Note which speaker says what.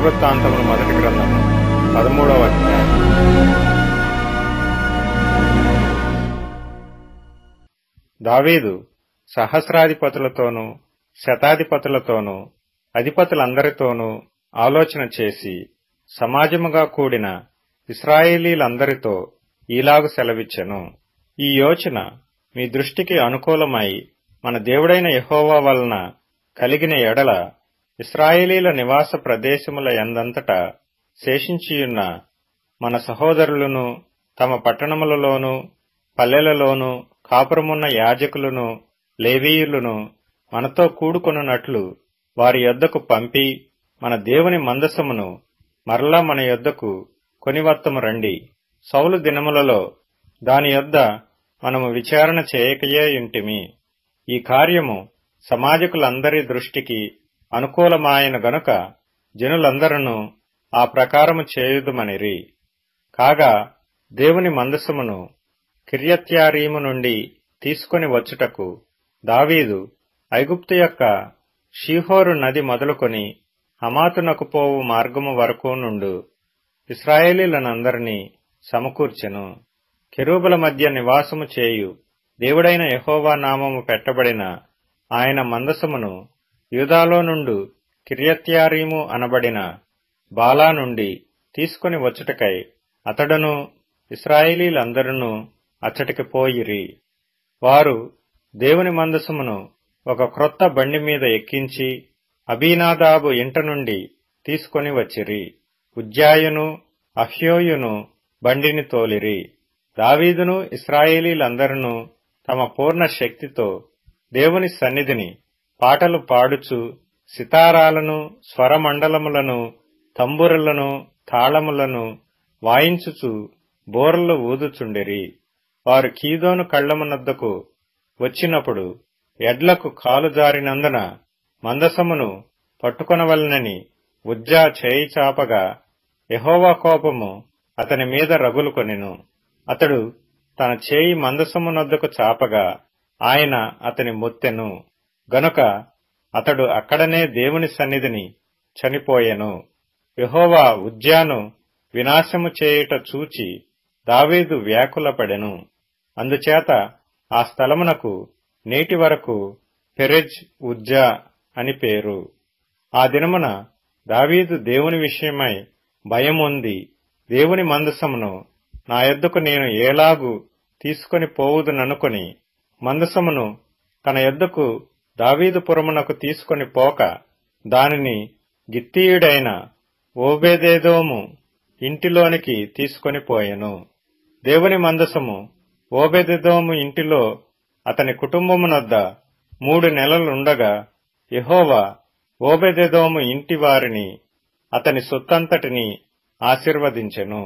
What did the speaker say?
Speaker 1: దినవృత్తాంతముల మొదటి గ్రంథము 13వ అధ్యాయం. దావీదు సహస్రాధిపతులతోనూ శతాధిపతులతోనూ అధిపతులందరితోనూ ఆలోచన చేసి సమాజముగా కూడిన ఇశ్రాయేలీలందరితో ఈలాగు సెలవిచ్చెను. ఈ యోచన మీ దృష్టికి అనుకూలమై మన దేవుడైన యెహోవా వలన కలిగిన ఎడల ఇశ్రాయేలీల నివాస ప్రదేశముల యందంతటా శేషించియున్న మన సహోదరులను తమ పట్టణములలోనూ పల్లెలలోనూ కాపురమున్న యాజకులను లేవీయులను మనతో కూడుకొనున్నట్లు వారి యొద్దకు పంపి మన దేవుని మందసమును మరలా మన యొద్దకు కొనివత్తము రండి. సౌలు దినములలో దాని యొద్ద మనము విచారణ చేయకయే యుంటిమి. ఈ కార్యము సమాజకులందరి దృష్టికి అనుకూలమాయన గనుక జనులందరూ ఆ ప్రకారము చేయుదుమనిరి. కాగా దేవుని మందసమును కిర్యత్యారీము నుండి తీసుకొని వచ్చుటకు దావీదు ఐగుప్తు యొక్క షీహోరు నది మొదలుకొని హమాతునకు పోవు మార్గము వరకు నుండు ఇశ్రాయేలీలనందరినీ సమకూర్చెను. కెరూబుల మధ్య నివాసము చేయు దేవుడైన యెహోవా నామము పెట్టబడిన ఆయన మందసమును యూదాలో నుండు కిర్యత్యారీము అనబడిన బాలా నుండి తీసుకొని వచ్చుటకై అతడును ఇశ్రాయేలీలందరూ అచ్చటికి పోయిరి. వారు దేవుని మందసమును ఒక క్రొత్త బండి మీద ఎక్కించి అబీనాదాబు ఇంట నుండి తీసుకొని వచ్చిరి. ఉజ్జాయును అహ్యోయును బండిని తోలిరి. దావీదును ఇశ్రాయేలీలందరూ తమ పూర్ణ శక్తితో దేవుని సన్నిధిని పాటలు పాడుచు సితారాలను స్వరమండలములను తంబురలను తాళములను వాయించుచు బోరలు ఊదుచుండిరి. వారు కీదోను కళ్లమునద్దకు వచ్చినప్పుడు ఎడ్లకు కాలు జారినందున మందసమును పట్టుకొనవలనని ఉజ్జా చేయి చాపగా యెహోవా కోపము అతని మీద రగులుకొనెను. అతడు తన చేయి మందసమునొద్దకు చాపగా ఆయన అతని మొత్తెను గనుక అతడు అక్కడనే దేవుని సన్నిధిని చనిపోయెను. యెహోవా ఉజ్జాను వినాశము చేయుట చూచి దావీదు వ్యాకులపడెను. అందుచేత ఆ స్థలమునకు నేటి వరకు పెరెజ్ ఉజ్జా అని పేరు. ఆ దినమున దావీదు దేవుని విషయమై భయమొంది దేవుని మందసమును నా యొద్దకు నేను ఏలాగు తీసుకొని పోవుదుననుకొని మందసమును తన యొద్దకు దావీదుపురమునకు తీసుకొని పోక దానిని గిత్తీయుడైన ఓబేదెదోము ఇంటిలోనికి తీసుకొని పోయెను. దేవుని మందసము ఓబేదెదోము ఇంటిలో అతని కుటుంబమునొద్ద 3 నెలలుండగా యెహోవా ఓబేదెదోము ఇంటి వారిని అతని సొత్తంతటిని ఆశీర్వదించెను.